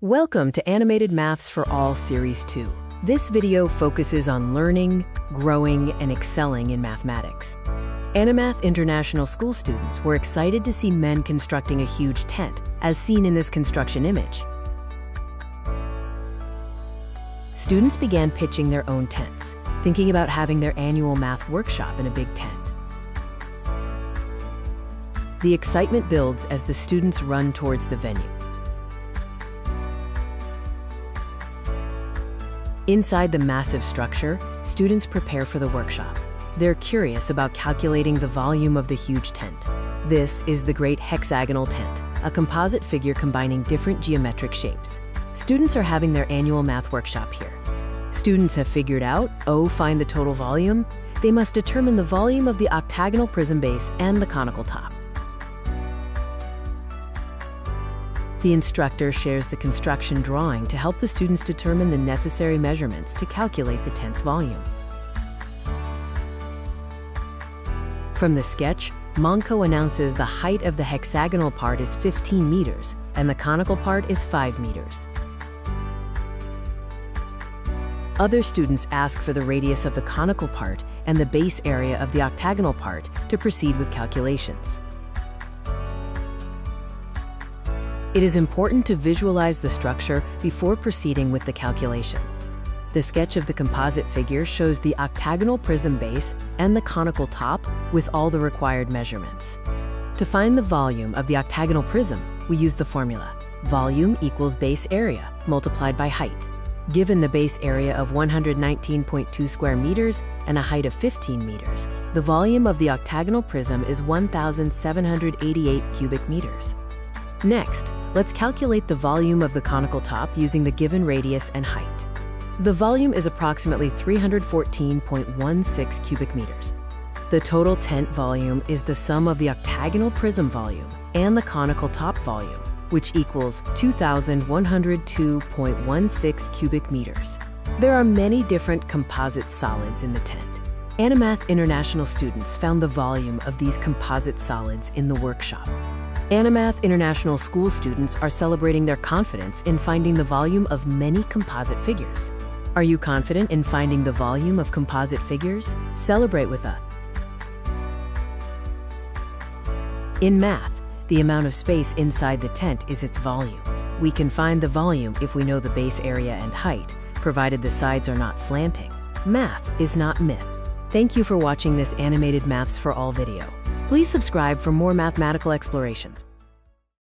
Welcome to Animated Maths for All Series 2. This video focuses on learning, growing, and excelling in mathematics. AniMath International School students were excited to see men constructing a huge tent, as seen in this construction image. Students began pitching their own tents, thinking about having their annual math workshop in a big tent. The excitement builds as the students run towards the venue. Inside the massive structure, students prepare for the workshop. They're curious about calculating the volume of the huge tent. This is the Great Octagonal Tent, a composite figure combining different geometric shapes. Students are having their annual math workshop here. Students have figured out, find the total volume. They must determine the volume of the octagonal prism base and the conical top. The instructor shares the construction drawing to help the students determine the necessary measurements to calculate the tent's volume. From the sketch, Monko announces the height of the hexagonal part is 15 meters and the conical part is 5 meters. Other students ask for the radius of the conical part and the base area of the octagonal part to proceed with calculations. It is important to visualize the structure before proceeding with the calculations. The sketch of the composite figure shows the octagonal prism base and the conical top with all the required measurements. To find the volume of the octagonal prism, we use the formula: volume equals base area multiplied by height. Given the base area of 119.2 square meters and a height of 15 meters, the volume of the octagonal prism is 1,788 cubic meters. Next, let's calculate the volume of the conical top using the given radius and height. The volume is approximately 314.16 cubic meters. The total tent volume is the sum of the octagonal prism volume and the conical top volume, which equals 2,102.16 cubic meters. There are many different composite solids in the tent. AniMath International students found the volume of these composite solids in the workshop. AniMath International School students are celebrating their confidence in finding the volume of many composite figures. Are you confident in finding the volume of composite figures? Celebrate with us. In math, the amount of space inside the tent is its volume. We can find the volume if we know the base area and height, provided the sides are not slanting. Math is not myth. Thank you for watching this Animated Maths for All video. Please subscribe for more mathematical explorations.